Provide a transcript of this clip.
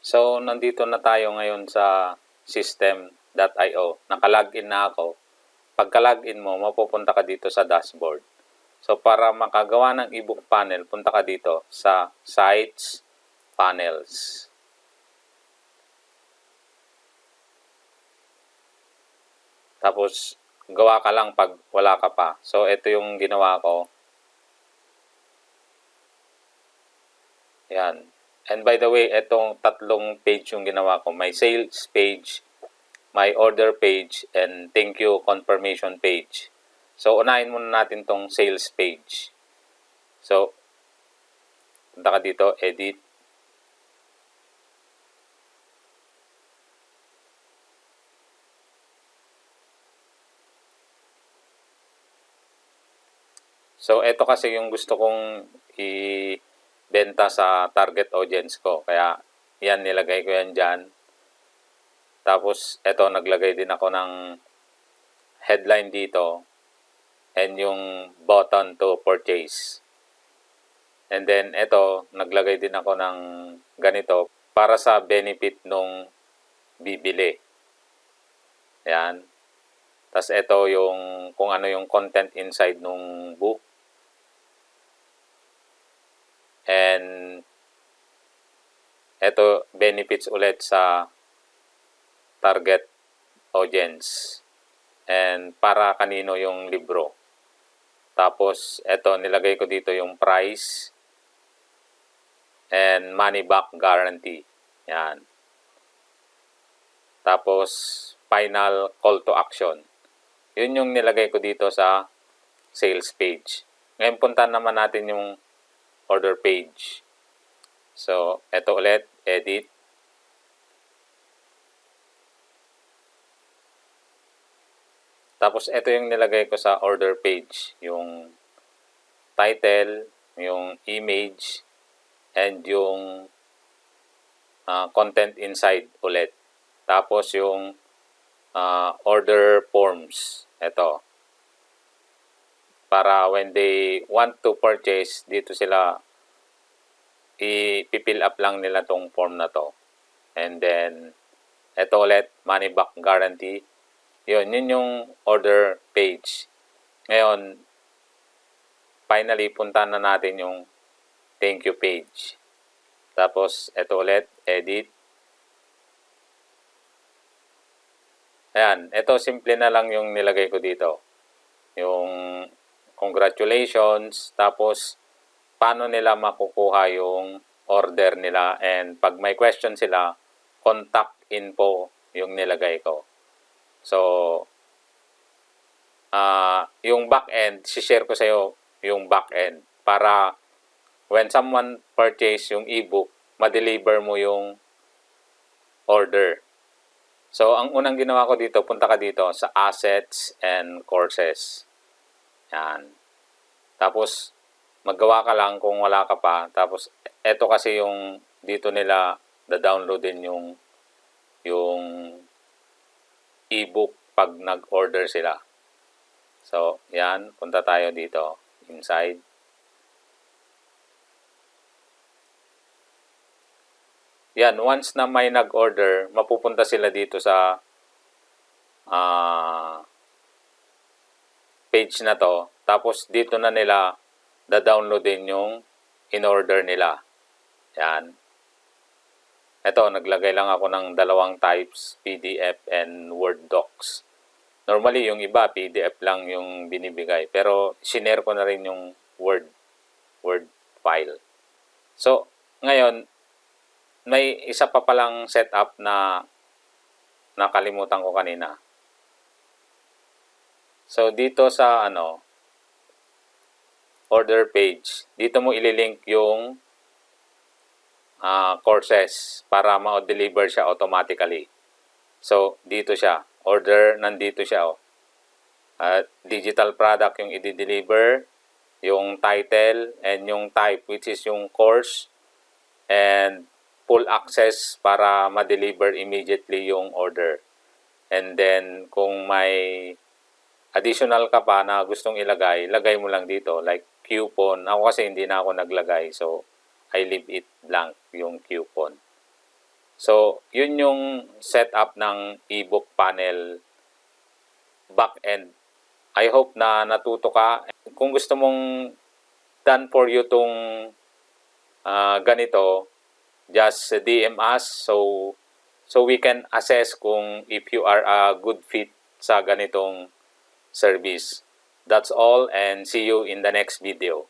So, nandito na tayo ngayon sa system.io. Naka-login na ako. Pagka-login mo, mapupunta ka dito sa dashboard. So, para makagawa ng ebook panel, punta ka dito sa Sites, Panels. Tapos, gawa ka lang pag wala ka pa. So, ito yung ginawa ko. Yan. And by the way, itong tatlong page yung ginawa ko. May sales page, my order page, and thank you confirmation page. So, unahin muna natin tong sales page. So, punta ka dito, edit. So, ito kasi yung gusto kong ibenta sa target audience ko. Kaya, yan, nilagay ko yan dyan. Tapos, ito, naglagay din ako ng headline dito. And yung button to purchase. And then, ito, naglagay din ako ng ganito para sa benefit nung bibili. Yan. Tapos, ito yung kung ano yung content inside nung book. And, ito, benefits ulit sa target audience. And, para kanino yung libro. Tapos, ito, nilagay ko dito yung price and money back guarantee. Yan. Tapos, final call to action. Yun yung nilagay ko dito sa sales page. Ngayon, punta naman natin yung order page. So, ito ulit, edit. Tapos, ito yung nilagay ko sa order page. Yung title, yung image, and yung content inside ulit. Tapos, yung order forms. Ito. Para when they want to purchase, dito sila i-fill up lang nila tong form na to. And then, ito ulit, money back guarantee. Yun yung order page. Ngayon, finally, punta na natin yung thank you page. Tapos, ito ulit, edit. Ayan, ito simple na lang yung nilagay ko dito. Yung congratulations, tapos paano nila makukuha yung order nila, and pag may question sila, contact info yung nilagay ko. So, yung back-end, share ko sa iyo yung back-end para when someone purchase yung ebook, ma-deliver mo yung order. So, ang unang ginawa ko dito, punta ka dito sa assets and courses. Yan. Tapos, maggawa ka lang kung wala ka pa. Tapos, eto kasi yung dito nila da-downloadin yung ebook pag nag-order sila. So, yan. Punta tayo dito. Inside. Yan. Once na may nag-order, mapupunta sila dito sa page na to. Tapos, dito na nila da-downloadin yung in-order nila. Yan. Ito, naglagay lang ako ng dalawang types, PDF and Word docs. Normally, yung iba, PDF lang yung binibigay. Pero, sinare ko na rin yung Word file. So, ngayon, may isa pa palang setup na nakalimutan ko kanina. So, dito sa order page, dito mo ililink yung courses para ma-deliver siya automatically. So, dito siya. Order, nandito siya. Digital product yung i-deliver, yung title, and yung type, which is yung course, and full access para ma-deliver immediately yung order. And then, kung may additional ka pa na gustong ilagay, lagay mo lang dito, like coupon. Ako kasi hindi na ako naglagay, so I leave it blank yung coupon. So, yun yung setup ng ebook panel backend. I hope na natuto ka. Kung gusto mong done for you tong ganito, just DM us so we can assess kung if you are a good fit sa ganitong service. That's all and see you in the next video.